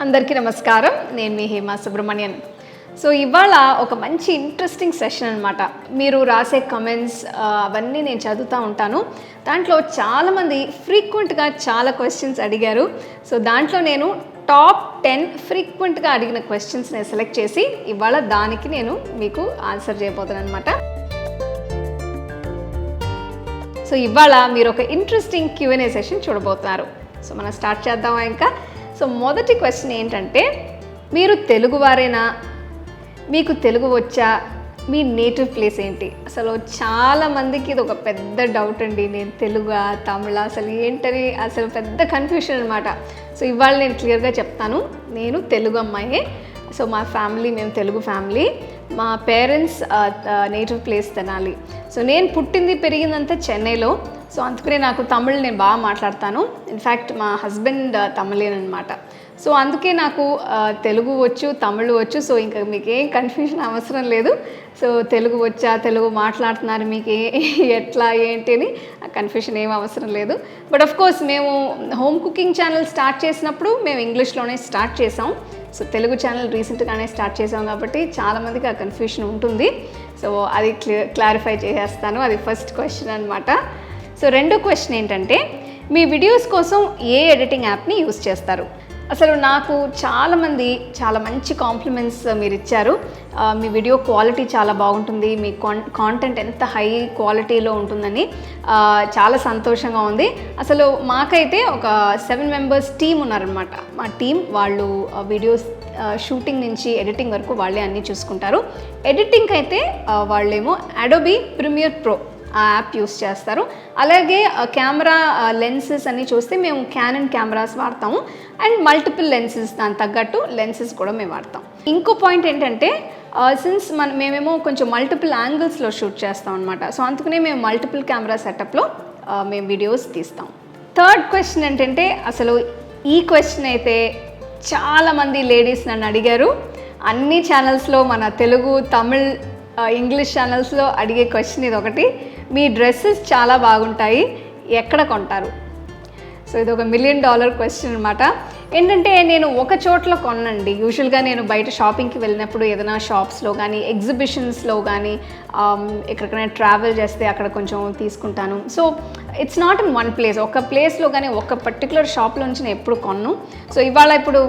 అందరికీ నమస్కారం. నేను మీ హేమా సుబ్రమణియన్. సో ఇవాళ ఒక మంచి ఇంట్రెస్టింగ్ సెషన్ అనమాట. మీరు రాసే కమెంట్స్ అవన్నీ నేను చదువుతూ ఉంటాను. దాంట్లో చాలామంది ఫ్రీక్వెంట్గా చాలా క్వశ్చన్స్ అడిగారు. సో దాంట్లో నేను టాప్ 10 ఫ్రీక్వెంట్గా అడిగిన క్వశ్చన్స్ని సెలెక్ట్ చేసి ఇవాళ దానికి నేను మీకు ఆన్సర్ చేయబోతున్నాను అనమాట. సో ఇవాళ మీరు ఒక ఇంట్రెస్టింగ్ Q&A సెషన్ చూడబోతున్నారు. సో మనం స్టార్ట్ చేద్దామా ఇంకా. సో మొదటి క్వశ్చన్ ఏంటంటే, మీరు తెలుగువారేనా, మీకు తెలుగు వచ్చా, మీ నేటివ్ ప్లేస్ ఏంటి? అసలు చాలామందికి ఇది ఒక పెద్ద డౌట్ అండి. నేను తెలుగా తమిళ అసలు ఏంటని అసలు పెద్ద కన్ఫ్యూషన్ అనమాట. సో ఇవాళ నేను క్లియర్గా చెప్తాను, నేను తెలుగు అమ్మాయే. సో మా ఫ్యామిలీ, మేము తెలుగు ఫ్యామిలీ. మా parents native place Tenali. So నేను పుట్టింది పెరిగిందంతా చెన్నైలో. సో అందుకనే నాకు తమిళ్ నేను బాగా మాట్లాడతాను. ఇన్ఫ్యాక్ట్ మా హస్బెండ్ తమిళేన్ అనమాట. సో అందుకే నాకు తెలుగు వచ్చు, తమిళ్ వచ్చు. సో ఇంకా మీకు ఏం కన్ఫ్యూజన్ అవసరం లేదు. సో తెలుగు వచ్చా, తెలుగు మాట్లాడుతున్నారు, మీకు ఎట్లా ఏంటి అని కన్ఫ్యూషన్ ఏం అవసరం లేదు. బట్ ఆఫ్ కోర్స్ మేము హోమ్ కుకింగ్ ఛానల్ స్టార్ట్ చేసినప్పుడు మేము ఇంగ్లీష్లోనే స్టార్ట్ చేసాం. సో తెలుగు ఛానల్ రీసెంట్గానే స్టార్ట్ చేసాం కాబట్టి చాలామందికి ఆ కన్ఫ్యూషన్ ఉంటుంది. సో అది క్లారిఫై చేసేస్తాను. అది ఫస్ట్ క్వశ్చన్ అనమాట. సో రెండో క్వశ్చన్ ఏంటంటే, మీ వీడియోస్ కోసం ఏ ఎడిటింగ్ యాప్ని యూస్ చేస్తారు? అసలు నాకు చాలామంది చాలా మంచి కాంప్లిమెంట్స్ మీరు ఇచ్చారు. మీ వీడియో క్వాలిటీ చాలా బాగుంటుంది, మీ కాంటెంట్ ఎంత హై క్వాలిటీలో ఉంటుందని చాలా సంతోషంగా ఉంది. అసలు మాకైతే ఒక 7 మెంబర్స్ టీమ్ ఉన్నారనమాట. మా టీం వాళ్ళు వీడియోస్ షూటింగ్ నుంచి ఎడిటింగ్ వరకు వాళ్ళే అన్నీ చూసుకుంటారు. ఎడిటింగ్ అయితే వాళ్ళేమో అడోబీ ప్రీమియర్ ప్రో ఆ యాప్ యూస్ చేస్తారు. అలాగే కెమెరా లెన్సెస్ అన్నీ చూస్తే మేము క్యానన్ కెమెరాస్ వాడతాము. అండ్ మల్టిపుల్ లెన్సెస్, దాని తగ్గట్టు లెన్సెస్ కూడా మేము వాడతాం. ఇంకో పాయింట్ ఏంటంటే, సిన్స్ మేమేమో కొంచెం మల్టిపుల్ యాంగిల్స్లో షూట్ చేస్తాం అనమాట. సో అందుకనే మేము మల్టిపుల్ కెమెరా సెటప్లో మేము వీడియోస్ తీస్తాం. థర్డ్ క్వశ్చన్ ఏంటంటే, అసలు ఈ క్వశ్చన్ అయితే చాలామంది లేడీస్ నన్ను అడిగారు. అన్ని ఛానల్స్లో, మన తెలుగు, తమిళ్, ఇంగ్లీష్ ఛానల్స్లో అడిగే క్వశ్చన్ ఇది ఒకటి. మీ డ్రెస్సెస్ చాలా బాగుంటాయి, ఎక్కడ కొంటారు? సో ఇది ఒక $1 మిలియన్ క్వశ్చన్ అనమాట. ఏంటంటే నేను ఒక చోట్ల కొనండి. యూజువల్గా నేను బయట షాపింగ్కి వెళ్ళినప్పుడు ఏదైనా షాప్స్లో కానీ, ఎగ్జిబిషన్స్లో కానీ, ఎక్కడికైనా ట్రావెల్ చేస్తే అక్కడ కొంచెం తీసుకుంటాను. So it's not in one place. ఒక ప్లేస్లో కానీ ఒక పర్టికులర్ షాప్లో నుంచి నేను ఎప్పుడు కొన్ను. సో ఇవాళ ఇప్పుడు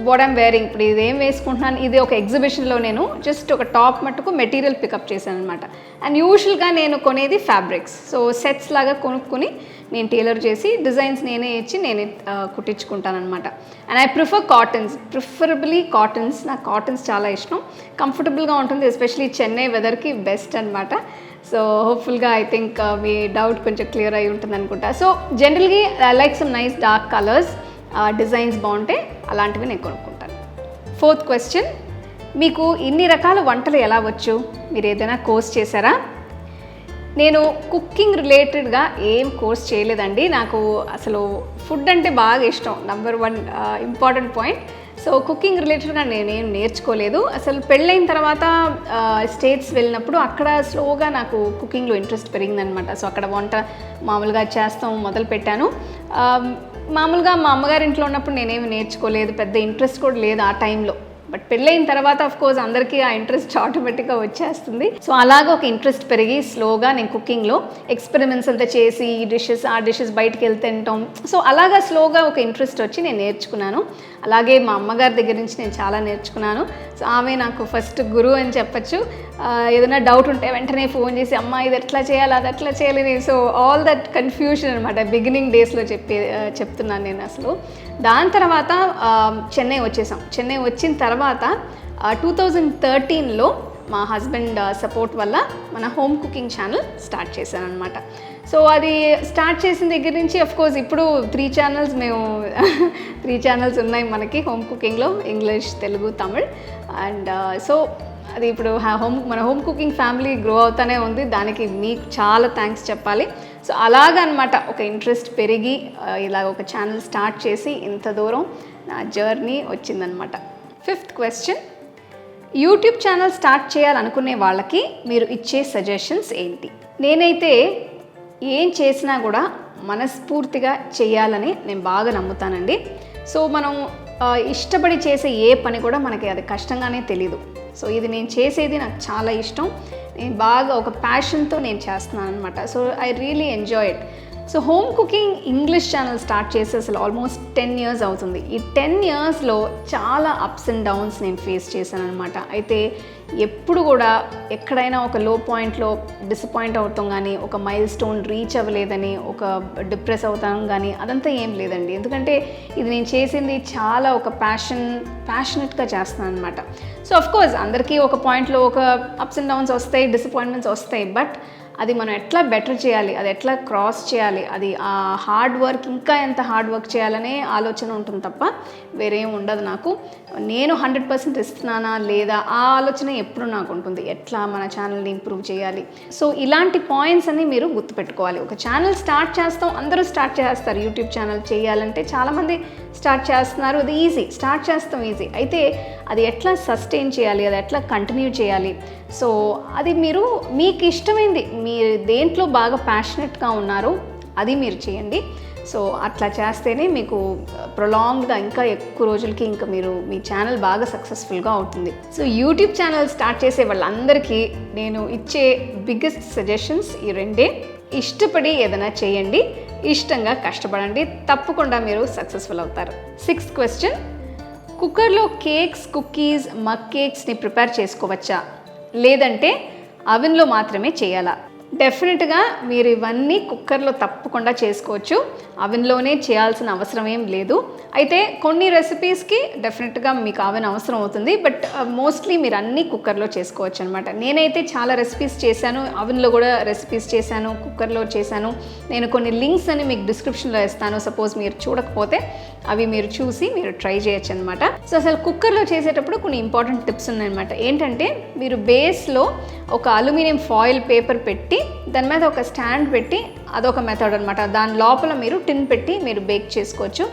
వాట్ ఐమ్ వేరింగ్, ఇప్పుడు ఇది ఏం వేసుకుంటున్నాను, ఇది ఒక ఎగ్జిబిషన్లో నేను జస్ట్ ఒక టాప్ మట్టుకు మెటీరియల్ పికప్ చేశాను అనమాట. అండ్ యూజువల్గా నేను కొనేది ఫ్యాబ్రిక్స్. సో సెట్స్ లాగా కొనుక్కొని నేను టైలర్ చేసి డిజైన్స్ నేనే ఇచ్చి నేనే కుట్టించుకుంటాను అనమాట. And I prefer cottons, preferably cottons. నాకు కాటన్స్ చాలా ఇష్టం, కంఫర్టబుల్గా ఉంటుంది. ఎస్పెషలీ చెన్నై వెదర్కి బెస్ట్ అనమాట. సో హోప్ఫుల్గా ఐ థింక్ మీ డౌట్ కొంచెం క్లియర్ అయి ఉంటుంది అనుకుంటా. సో జనరల్గా I like some nice dark colours, designs బాగుంటే అలాంటివి నేను కొనుక్కుంటాను. ఫోర్త్ క్వశ్చన్, మీకు ఇన్ని రకాల వంటలు ఎలా వచ్చు? మీరు ఏదైనా కోర్స్ చేశారా? నేను కుకింగ్ రిలేటెడ్గా ఏం కోర్స్ చేయలేదండి. నాకు అసలు ఫుడ్ అంటే బాగా ఇష్టం, number 1 important point. So cooking రిలేటెడ్గా నేనేం నేర్చుకోలేదు. అసలు పెళ్ళైన తర్వాత స్టేట్స్ వెళ్ళినప్పుడు అక్కడ స్లోగా నాకు కుకింగ్లో ఇంట్రెస్ట్ పెరిగిందనమాట. సో అక్కడ వంట మామూలుగా చేస్తాం మొదలుపెట్టాను. మామూలుగా మా అమ్మగారి ఇంట్లో ఉన్నప్పుడు నేనేమి నేర్చుకోలేదు, పెద్ద ఇంట్రెస్ట్ కూడా లేదు ఆ టైంలో. బట్ పెళ్ళైన తర్వాత ఆఫ్ కోర్స్ అందరికీ ఆ ఇంట్రెస్ట్ ఆటోమేటిక్గా వచ్చేస్తుంది. సో అలాగా ఒక ఇంట్రెస్ట్ పెరిగి స్లోగా నేను కుకింగ్లో ఎక్స్పెరిమెంట్స్ అంతా చేసి ఆ డిషెస్ బయటికి వెళ్తే తింటాం. సో అలాగా స్లోగా ఒక ఇంట్రెస్ట్ వచ్చి నేను నేర్చుకున్నాను. అలాగే మా అమ్మగారి దగ్గర నుంచి నేను చాలా నేర్చుకున్నాను. సో ఆమె నాకు ఫస్ట్ గురువు అని చెప్పచ్చు. ఏదైనా డౌట్ ఉంటే వెంటనే ఫోన్ చేసి, అమ్మ ఇది ఎట్లా చేయాలి, అది ఎట్లా చేయాలని. సో ఆల్ దట్ కన్ఫ్యూషన్ అనమాట బిగినింగ్ డేస్లో చెప్తున్నాను నేను. అసలు దాని తర్వాత చెన్నై వచ్చేసాం. చెన్నై వచ్చిన తర్వాత 2013లో మా హస్బెండ్ సపోర్ట్ వల్ల మన హోమ్ కుకింగ్ ఛానల్ స్టార్ట్ చేశాను అనమాట. సో అది స్టార్ట్ చేసిన దగ్గర నుంచి కోర్స్ ఇప్పుడు 3 ఛానల్స్ మేము 3 ఛానల్స్ ఉన్నాయి మనకి హోమ్ కుకింగ్లో, English, Telugu, Tamil. And so అది ఇప్పుడు మన హోమ్ కుకింగ్ ఫ్యామిలీ గ్రో అవుతానే ఉంది. దానికి మీకు చాలా థ్యాంక్స్ చెప్పాలి. సో అలాగనమాట ఒక ఇంట్రెస్ట్ పెరిగి ఇలా ఒక ఛానల్ స్టార్ట్ చేసి ఇంత దూరం నా జర్నీ వచ్చిందనమాట. Fifth question, YouTube channel start చేయాలనుకునే వాళ్ళకి మీరు ఇచ్చే సజెషన్స్ ఏంటి? నేనైతే ఏం చేసినా కూడా మనస్ఫూర్తిగా చేయాలని నేను బాగా నమ్ముతానండి. సో మనం ఇష్టపడి చేసే ఏ పని కూడా మనకి అది కష్టంగానే తెలీదు. సో ఇది నేను చేసేది నాకు చాలా ఇష్టం, నేను బాగా ఒక ప్యాషన్తో నేను చేస్తున్నాను అనమాట. So I really enjoy it. So home cooking English channel start చేసి అసలు ఆల్మోస్ట్ 10 years అవుతుంది. ఈ 10 yearsలో చాలా అప్స్ అండ్ డౌన్స్ నేను ఫేస్ చేశాను అనమాట. అయితే ఎప్పుడు కూడా ఎక్కడైనా ఒక లో పాయింట్లో డిసప్పాయింట్ అవుతాం కానీ, ఒక మైల్ స్టోన్ రీచ్ అవ్వలేదని ఒక డిప్రెస్ అవుతాం కానీ అదంతా ఏం లేదండి. ఎందుకంటే ఇది నేను చేసింది చాలా ఒక ప్యాషనెట్గా చేస్తున్నాను అనమాట. సో అఫ్కోర్స్ అందరికీ ఒక పాయింట్లో ఒక అప్స్ అండ్ డౌన్స్ వస్తాయి, డిసప్పాయింట్మెంట్స్ వస్తాయి. బట్ అది మనం ఎట్లా బెటర్ చేయాలి, అది ఎట్లా క్రాస్ చేయాలి, అది ఆ హార్డ్ వర్క్ ఇంకా ఎంత హార్డ్ వర్క్ చేయాలనే ఆలోచన ఉంటుంది తప్ప వేరేం ఉండదు నాకు. నేను 100% ఇస్తున్నానా లేదా ఆ ఆలోచన ఎప్పుడు నాకు ఉంటుంది, ఎట్లా మన ఛానల్ని ఇంప్రూవ్ చేయాలి. సో ఇలాంటి పాయింట్స్ అన్ని మీరు గుర్తుపెట్టుకోవాలి. ఒక ఛానల్ స్టార్ట్ చేస్తాం, అందరూ స్టార్ట్ చేస్తారు. యూట్యూబ్ ఛానల్ చేయాలంటే చాలామంది స్టార్ట్ చేస్తున్నారు, అది ఈజీ, స్టార్ట్ చేస్తాం ఈజీ. అయితే అది ఎట్లా సస్టైన్ చేయాలి, అది ఎట్లా కంటిన్యూ చేయాలి, సో అది మీకు ఇష్టమైంది, మీరు దేంట్లో బాగా ప్యాషనెట్గా ఉన్నారో అది మీరు చేయండి. సో అట్లా చేస్తేనే మీకు ప్రొలాంగ్గా ఇంకా ఎక్కువ రోజులకి ఇంకా మీ ఛానల్ బాగా సక్సెస్ఫుల్గా అవుతుంది. సో యూట్యూబ్ ఛానల్ స్టార్ట్ చేసే వాళ్ళందరికీ నేను ఇచ్చే బిగ్గెస్ట్ సజెషన్స్ ఈ రెండే. ఇష్టపడి ఏదైనా చేయండి, ఇష్టంగా కష్టపడండి, తప్పకుండా మీరు సక్సెస్ఫుల్ అవుతారు. 6th question, కుక్కర్లో కేక్స్, కుకీస్, మగ్ కేక్స్ని ప్రిపేర్ చేసుకోవచ్చా, లేదంటే అవెన్లో మాత్రమే చేయాలా? డెఫినెట్గా మీరు ఇవన్నీ కుక్కర్లో తప్పకుండా చేసుకోవచ్చు, అవెన్లోనే చేయాల్సిన అవసరం ఏం లేదు. అయితే కొన్ని రెసిపీస్కి డెఫినెట్గా మీకు అవెన్ అవసరం అవుతుంది, బట్ మోస్ట్లీ మీరు అన్నీ కుక్కర్లో చేసుకోవచ్చు అనమాట. నేనైతే చాలా రెసిపీస్ చేశాను, అవెన్లో కూడా రెసిపీస్ చేశాను, కుక్కర్లో చేశాను. నేను కొన్ని లింక్స్ అని మీకు డిస్క్రిప్షన్లో ఇస్తాను, సపోజ్ మీరు చూడకపోతే అవి మీరు చూసి మీరు ట్రై చేయొచ్చు అనమాట. సో అసలు కుక్కర్లో చేసేటప్పుడు కొన్ని ఇంపార్టెంట్ టిప్స్ ఉన్నాయన్నమాట. ఏంటంటే మీరు బేస్లో ఒక అల్యూమినియం ఫాయిల్ పేపర్ పెట్టి దాని మీద ఒక స్టాండ్ పెట్టి, అదొక మెథడ్ అనమాట. దాని లోపల మీరు టిన్ పెట్టి మీరు బేక్ చేసుకోవచ్చు.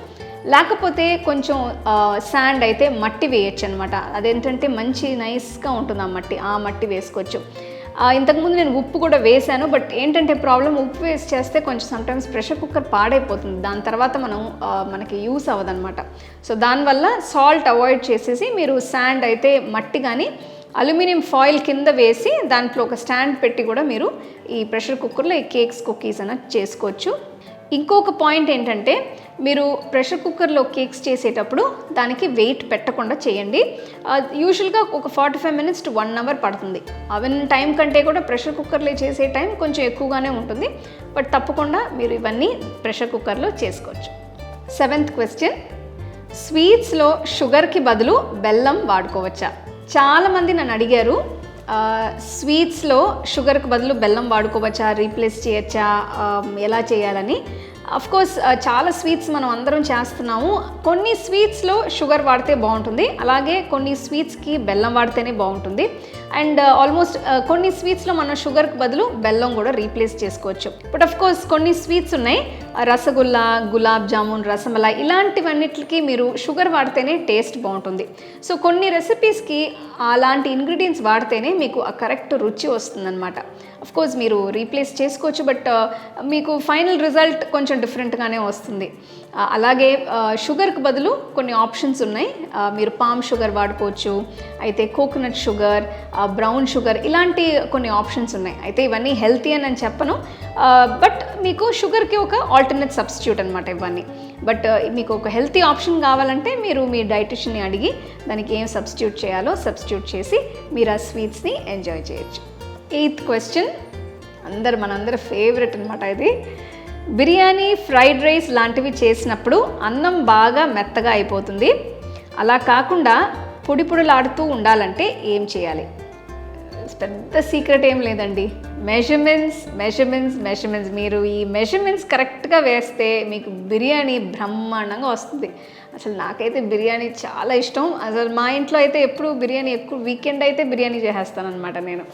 లేకపోతే కొంచెం శాండ్ అయితే మట్టి వేయచ్చు అనమాట. అదేంటంటే మంచి నైస్గా ఉంటుంది ఆ మట్టి వేసుకోవచ్చు. ఇంతకుముందు నేను ఉప్పు కూడా వేశాను, బట్ ఏంటంటే ప్రాబ్లం, ఉప్పు వేసి చేస్తే కొంచెం సమ్టైమ్స్ ప్రెషర్ కుక్కర్ పాడైపోతుంది, దాని తర్వాత మనకి యూస్ అవ్వదన్నమాట. సో దానివల్ల సాల్ట్ అవాయిడ్ చేసేసి మీరు శాండ్ అయితే మట్టి కానీ అల్యూమినియం ఫాయిల్ కింద వేసి దాంట్లో ఒక స్టాండ్ పెట్టి కూడా మీరు ఈ ప్రెషర్ కుక్కర్లో ఈ కేక్స్, కుకీస్ అనేది చేసుకోవచ్చు. ఇంకొక పాయింట్ ఏంటంటే మీరు ప్రెషర్ కుక్కర్లో కేక్స్ చేసేటప్పుడు దానికి వెయిట్ పెట్టకుండా చేయండి. యూజువల్గా ఒక 45 minutes to 1 hour పడుతుంది. అవెన్ టైం కంటే కూడా ప్రెషర్ కుక్కర్లో చేసే టైం కొంచెం ఎక్కువగానే ఉంటుంది, బట్ తప్పకుండా మీరు ఇవన్నీ ప్రెషర్ కుక్కర్లో చేసుకోవచ్చు. 7th question, స్వీట్స్లో షుగర్కి బదులు బెల్లం వాడుకోవచ్చా? చాలామంది నన్ను అడిగారు, స్వీట్స్లో షుగర్కి బదులు బెల్లం వాడుకోవచ్చా, రీప్లేస్ చేయొచ్చా, ఎలా చేయాలని. అఫ్కోర్స్ చాలా స్వీట్స్ మనం అందరం చేస్తున్నాము. కొన్ని స్వీట్స్లో షుగర్ వాడితే బాగుంటుంది, అలాగే కొన్ని స్వీట్స్కి బెల్లం వాడితేనే బాగుంటుంది. అండ్ ఆల్మోస్ట్ కొన్ని స్వీట్స్లో మనం షుగర్కి బదులు బెల్లం కూడా రీప్లేస్ చేసుకోవచ్చు. బట్ అఫ్కోర్స్ కొన్ని స్వీట్స్ ఉన్నాయి, రసగుల్లా, గులాబ్ జామున్, రసమలై, ఇలాంటివన్నిటికి మీరు షుగర్ వాడితేనే టేస్ట్ బాగుంటుంది. సో కొన్ని రెసిపీస్కి అలాంటి ఇంగ్రీడియంట్స్ వాడితేనే మీకు ఆ కరెక్ట్ రుచి వస్తుందన్నమాట. అఫ్కోర్స్ మీరు రీప్లేస్ చేసుకోవచ్చు, బట్ మీకు ఫైనల్ రిజల్ట్ కొంచెం డిఫరెంట్గానే వస్తుంది. అలాగే షుగర్కి బదులు కొన్ని ఆప్షన్స్ ఉన్నాయి. మీరు పామ్ షుగర్ వాడుకోవచ్చు, అయితే కోకోనట్ షుగర్, బ్రౌన్ షుగర్, ఇలాంటి కొన్ని ఆప్షన్స్ ఉన్నాయి. అయితే ఇవన్నీ హెల్తీ అని నేను చెప్పను, బట్ మీకు షుగర్కి ఒక ఆల్టర్నేట్ సబ్స్టిట్యూట్ అనమాట ఇవన్నీ. బట్ మీకు ఒక హెల్తీ ఆప్షన్ కావాలంటే మీరు మీ డైటిషియన్ని అడిగి దానికి ఏం సబ్స్టిట్యూట్ చేయాలో సబ్స్టిట్యూట్ చేసి మీరు ఆ స్వీట్స్ని ఎంజాయ్ చేయొచ్చు. 8th question, మనందరి ఫేవరెట్ అనమాట ఇది. బిర్యానీ, ఫ్రైడ్ రైస్ లాంటివి చేసినప్పుడు అన్నం బాగా మెత్తగా అయిపోతుంది, అలా కాకుండా పొడి పొడిలాడుతూ ఉండాలంటే ఏం చేయాలి? పెద్ద సీక్రెట్ ఏం లేదండి, మెజర్మెంట్స్. మీరు ఈ మెజర్మెంట్స్ కరెక్ట్గా వేస్తే మీకు బిర్యానీ బ్రహ్మాండంగా వస్తుంది. అసలు నాకైతే బిర్యానీ చాలా ఇష్టం. అసలు మా ఇంట్లో అయితే ఎప్పుడు బిర్యానీ, ఎక్కువ వీకెండ్ అయితే బిర్యానీ చేసేస్తాను అనమాట నేను.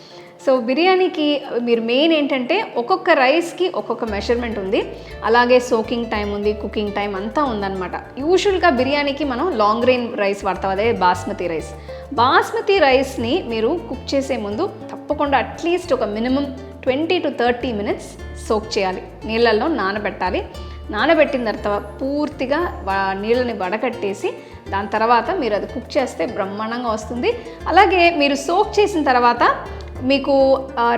సో బిర్యానీకి మీరు మెయిన్ ఏంటంటే ఒక్కొక్క రైస్కి ఒక్కొక్క మెజర్మెంట్ ఉంది, అలాగే సోకింగ్ టైం ఉంది, కుకింగ్ టైం అంతా ఉందన్నమాట. యూజువల్గా బిర్యానీకి మనం లాంగ్ గ్రెయిన్ రైస్ వాడతాం, అదే బాస్మతి రైస్ని మీరు కుక్ చేసే ముందు తప్పకుండా అట్లీస్ట్ ఒక మినిమం 20 to 30 minutes సోక్ చేయాలి, నీళ్ళల్లో నానబెట్టాలి. నానబెట్టిన తర్వాత పూర్తిగా నీళ్ళని వడకట్టేసి దాని తర్వాత మీరు అది కుక్ చేస్తే బ్రహ్మాండంగా వస్తుంది. అలాగే మీరు సోక్ చేసిన తర్వాత మీకు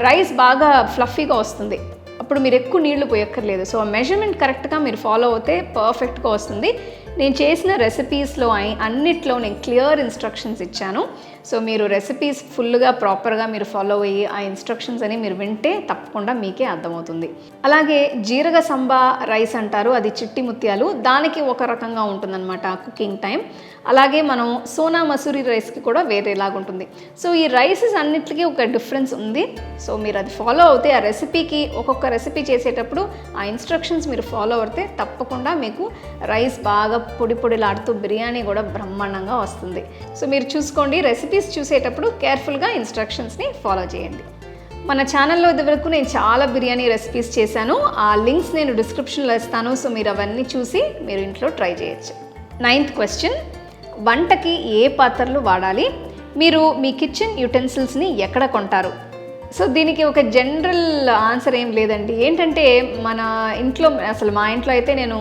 రైస్ బాగా ఫ్లఫీగా వస్తుంది. అప్పుడు మీరు ఎక్కువ నీళ్లు పోయక్కర్లేదు. సో ఆ మెజర్మెంట్ కరెక్ట్గా మీరు ఫాలో అవుతే పర్ఫెక్ట్గా వస్తుంది. నేను చేసిన రెసిపీస్లో అన్నిట్లో నేను క్లియర్ ఇన్స్ట్రక్షన్స్ ఇచ్చాను. సో మీరు రెసిపీస్ ఫుల్గా ప్రాపర్గా మీరు ఫాలో అయ్యి ఆ ఇన్స్ట్రక్షన్స్ అని మీరు వింటే తప్పకుండా మీకే అర్థమవుతుంది. అలాగే జీరగ సంబా రైస్ అంటారు, అది చిట్టి ముత్యాలు, దానికి ఒక రకంగా ఉంటుందన్నమాట కుకింగ్ టైం. అలాగే మనం సోనా మసూరి రైస్కి కూడా వేరేలాగా ఉంటుంది. సో ఈ రైసెస్ అన్నిటికీ ఒక డిఫరెన్స్ ఉంది. సో మీరు అది ఫాలో అవుతే ఆ రెసిపీకి ఒక్కొక్క రెసిపీ చేసేటప్పుడు ఆ ఇన్స్ట్రక్షన్స్ మీరు ఫాలో అవుతే తప్పకుండా మీకు రైస్ బాగా పొడి పొడిలాడుతూ బిర్యానీ కూడా బ్రహ్మాండంగా వస్తుంది. సో మీరు చూసుకోండి, రెసిపీస్ చూసేటప్పుడు కేర్ఫుల్గా ఇన్స్ట్రక్షన్స్ని ఫాలో చేయండి. మన ఛానల్లో ఇదివరకు నేను చాలా బిర్యానీ రెసిపీస్ చేశాను, ఆ లింక్స్ నేను డిస్క్రిప్షన్లో ఇస్తాను. సో మీరు అవన్నీ చూసి మీరు ఇంట్లో ట్రై చేయొచ్చు. 9th క్వశ్చన్, వంటకి ఏ పాత్రలు వాడాలి? మీరు మీ కిచెన్ యుటెన్సిల్స్ని ఎక్కడ కొంటారు? సో దీనికి ఒక జనరల్ ఆన్సర్ ఏం లేదండి. ఏంటంటే మన ఇంట్లో, అసలు మా ఇంట్లో అయితే నేను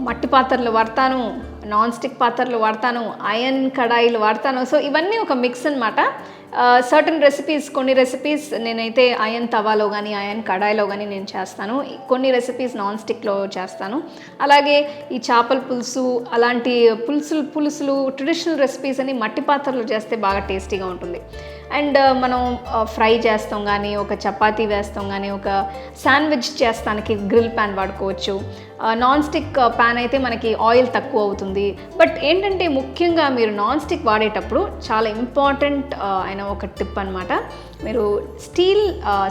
మట్టి పాత్రలు వాడతాను, నాన్ స్టిక్ పాత్రలు వాడతాను, ఐరన్ కడాయిలు వాడతాను. సో ఇవన్నీ ఒక మిక్స్ అనమాట. సర్టన్ రెసిపీస్, కొన్ని రెసిపీస్ నేనైతే ఐరన్ తవాలో కానీ ఐరన్ కడాయిలో కానీ నేను చేస్తాను, కొన్ని రెసిపీస్ నాన్ స్టిక్లో చేస్తాను. అలాగే ఈ చేపల పులుసు అలాంటి పులుసులు ట్రెడిషనల్ రెసిపీస్ అని మట్టి పాత్రలు చేస్తే బాగా టేస్టీగా ఉంటుంది. అండ్ మనం ఫ్రై చేస్తాం కానీ, ఒక చపాతీ వేస్తాం కానీ, ఒక శాండ్విచ్ చేస్తానికి గ్రిల్ ప్యాన్ వాడుకోవచ్చు. నాన్ స్టిక్ ప్యాన్ అయితే మనకి ఆయిల్ తక్కువ అవుతుంది. బట్ ఏంటంటే ముఖ్యంగా మీరు నాన్ స్టిక్ వాడేటప్పుడు చాలా ఇంపార్టెంట్ అయిన ఒక టిప్ అనమాట, మీరు స్టీల్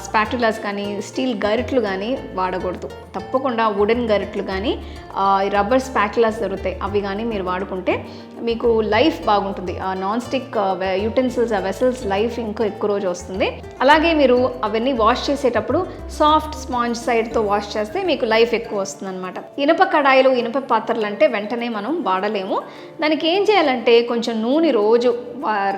స్పాటులాస్ కానీ స్టీల్ గరిట్లు కానీ వాడకూడదు. తప్పకుండా వుడెన్ గరిట్లు కానీ రబ్బర్ స్పాటులాస్ దొరుకుతాయి, అవి కానీ మీరు వాడుకుంటే మీకు లైఫ్ బాగుంటుంది. నాన్ స్టిక్ యుటెన్సిల్స్, ఆ వెసల్స్ లైఫ్ ఇంకా ఎక్కువ రోజు వస్తుంది. అలాగే మీరు అవన్నీ వాష్ చేసేటప్పుడు సాఫ్ట్ స్పాంజ్ సైడ్తో వాష్ చేస్తే మీకు లైఫ్ ఎక్కువ వస్తుంది అనమాట. ఇనుప కడాయిలు, ఇనుప పాత్రలు అంటే వెంటనే మనం వాడలేము. దానికి ఏం చేయాలంటే కొంచెం నూనె రోజు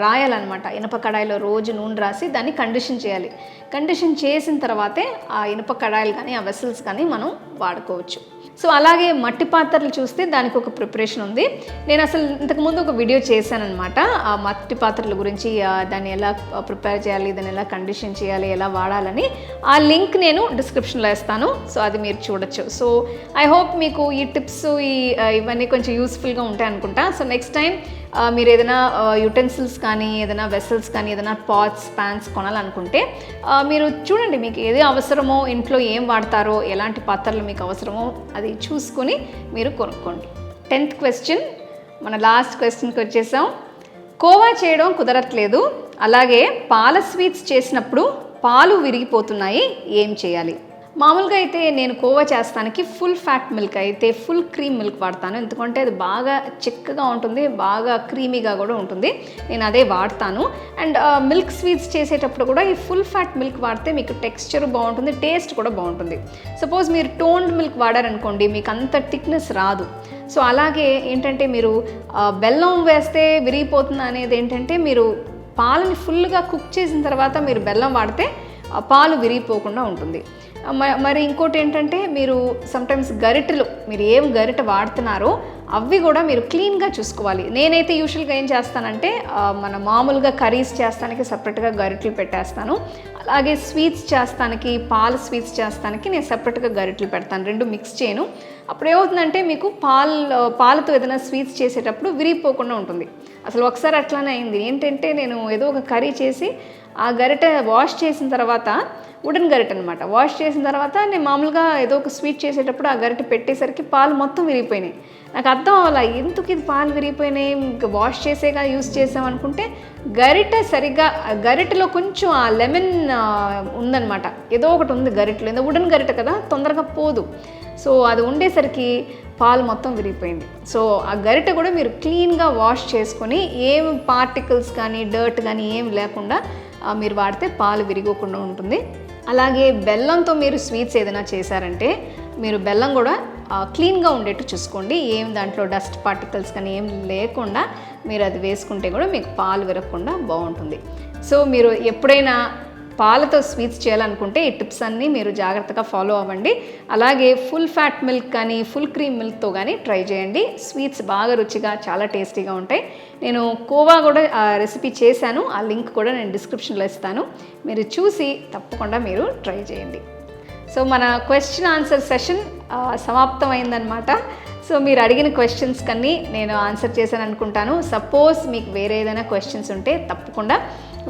రాయాలన్నమాట. ఇనుప కడాయిలో రోజు నూనె రాసి దాన్ని కండిషన్ చేయాలి. కండిషన్ చేసిన తర్వాతే ఆ ఇనుప కడాయిలు కానీ ఆ వెసల్స్ కానీ మనం వాడుకోవచ్చు. సో అలాగే మట్టి పాత్రలు చూస్తే దానికి ఒక ప్రిపరేషన్ ఉంది. నేను అసలు ఇంతకుముందు ఒక వీడియో చేశానమాట ఆ మట్టి పాత్రల గురించి, దాన్ని ఎలా ప్రిపేర్ చేయాలి, దాన్ని ఎలా కండిషన్ చేయాలి, ఎలా వాడాలని. ఆ లింక్ నేను డిస్క్రిప్షన్లో ఇస్తాను, సో అది మీరు చూడొచ్చు. సో ఐ హోప్ మీకు ఈ టిప్స్ ఇవన్నీ కొంచెం యూస్ఫుల్గా ఉంటాయి అనుకుంటా. సో నెక్స్ట్ టైం మీరు ఏదైనా యుటెన్సిల్స్ కానీ, ఏదైనా వెసల్స్ కానీ, ఏదైనా పాట్స్, ప్యాన్స్ కొనాలనుకుంటే మీరు చూడండి, మీకు ఏది అవసరమో, ఇంట్లో ఏం వాడతారో, ఎలాంటి పాత్రలు మీకు అవసరమో అది చూసుకొని మీరు కొనుక్కోండి. 10th క్వశ్చన్, మన లాస్ట్ క్వశ్చన్కి వచ్చేసాం. కోవా చేయడం కుదరట్లేదు, అలాగే పాల స్వీట్స్ చేసినప్పుడు పాలు విరిగిపోతున్నాయి, ఏం చేయాలి? మామూలుగా అయితే నేను కోవా చేస్తానికి ఫుల్ ఫ్యాట్ మిల్క్ అయితే ఫుల్ క్రీమ్ మిల్క్ వాడతాను, ఎందుకంటే అది బాగా చిక్కగా ఉంటుంది, బాగా క్రీమీగా కూడా ఉంటుంది. నేను అదే వాడతాను. అండ్ మిల్క్ స్వీట్స్ చేసేటప్పుడు కూడా ఈ ఫుల్ ఫ్యాట్ మిల్క్ వాడితే మీకు టెక్స్చర్ బాగుంటుంది, టేస్ట్ కూడా బాగుంటుంది. సపోజ్ మీరు టోన్డ్ మిల్క్ వాడారనుకోండి, మీకు అంత థిక్నెస్ రాదు. సో అలాగే ఏంటంటే మీరు బెల్లం వేస్తే విరిగిపోతుంది అనేది ఏంటంటే, మీరు పాలని ఫుల్గా కుక్ చేసిన తర్వాత మీరు బెల్లం వాడితే పాలు విరిగిపోకుండా ఉంటుంది. మరి ఇంకోటి ఏంటంటే, మీరు సమ్టైమ్స్ గరిటెలు, మీరు ఏం గరిట వాడుతున్నారో అవి కూడా మీరు క్లీన్గా చూసుకోవాలి. నేనైతే యూజువల్గా ఏం చేస్తానంటే, మన మామూలుగా కర్రీస్ చేస్తానికి సపరేట్గా గరిటెలు పెట్టేస్తాను. అలాగే స్వీట్స్ చేస్తానికి, పాల స్వీట్స్ చేస్తానికి నేను సపరేట్గా గరిటెలు పెడతాను, రెండు మిక్స్ చేయను. అప్పుడు ఏమవుతుందంటే మీకు పాలతో ఏదైనా స్వీట్స్ చేసేటప్పుడు విరిగిపోకుండా ఉంటుంది. అసలు ఒకసారి అట్లానే అయింది. ఏంటంటే నేను ఏదో ఒక కర్రీ చేసి ఆ గరిటె వాష్ చేసిన తర్వాత, వుడెన్ గరిటె అనమాట, వాష్ చేసిన తర్వాత నేను మామూలుగా ఏదో ఒక స్వీట్ చేసేటప్పుడు ఆ గరిటె పెట్టేసరికి పాలు మొత్తం విరిగిపోయినాయి. నాకు అర్థం అవ్వాల, ఎందుకు ఇది పాలు విరిగిపోయినాయి, వాష్ చేసేగా యూస్ చేసాం అనుకుంటే గరిటె సరిగ్గా, గరిటెలో కొంచెం ఆ లెమన్ ఉందన్నమాట, ఏదో ఒకటి ఉంది గరిటెలో, ఏదో వుడెన్ గరిటె కదా, తొందరగా పోదు. సో అది ఉండేసరికి పాలు మొత్తం విరిగిపోయింది. సో ఆ గరిటె కూడా మీరు క్లీన్గా వాష్ చేసుకొని, ఏం పార్టికల్స్ కానీ డర్ట్ కానీ ఏం లేకుండా మీరు వాడితే పాలు విరిగకుండా ఉంటుంది. అలాగే బెల్లంతో మీరు స్వీట్స్ ఏదైనా చేశారంటే మీరు బెల్లం కూడా క్లీన్గా ఉండేట్టు చూసుకోండి. ఏం దాంట్లో డస్ట్ పార్టికల్స్ కానీ ఏం లేకుండా మీరు అది వేసుకుంటే కూడా మీకు పాలు విరగకుండా బాగుంటుంది. సో మీరు ఎప్పుడైనా పాలతో స్వీట్స్ చేయాలనుకుంటే ఈ టిప్స్ అన్నీ మీరు జాగ్రత్తగా ఫాలో అవ్వండి. అలాగే ఫుల్ ఫ్యాట్ మిల్క్ కానీ ఫుల్ క్రీమ్ మిల్క్తో కానీ ట్రై చేయండి. స్వీట్స్ బాగా రుచిగా చాలా టేస్టీగా ఉంటాయి. నేను కోవా కూడా రెసిపీ చేశాను, ఆ లింక్ కూడా నేను డిస్క్రిప్షన్లో ఇస్తాను, మీరు చూసి తప్పకుండా మీరు ట్రై చేయండి. సో మన క్వశ్చన్ ఆన్సర్ సెషన్ సమాప్తమైందనమాట. సో మీరు అడిగిన క్వశ్చన్స్ కన్నీ నేను ఆన్సర్ చేశాను అనుకుంటాను. సపోజ్ మీకు వేరే ఏదైనా క్వశ్చన్స్ ఉంటే తప్పకుండా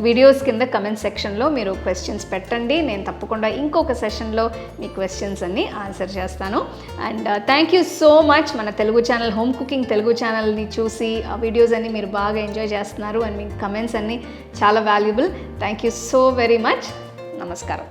వీడియోస్ కింద కమెంట్ సెక్షన్లో మీరు క్వశ్చన్స్ పెట్టండి. నేను తప్పకుండా ఇంకొక సెషన్లో మీ క్వశ్చన్స్ అన్నీ ఆన్సర్ చేస్తాను. And thank you so much. మన Telugu channel home cooking Telugu ఛానల్ని చూసి ఆ వీడియోస్ అన్నీ మీరు బాగా ఎంజాయ్ చేస్తున్నారు అండ్ మీ కమెంట్స్ అన్నీ చాలా valuable. Thank you so very much. నమస్కారం.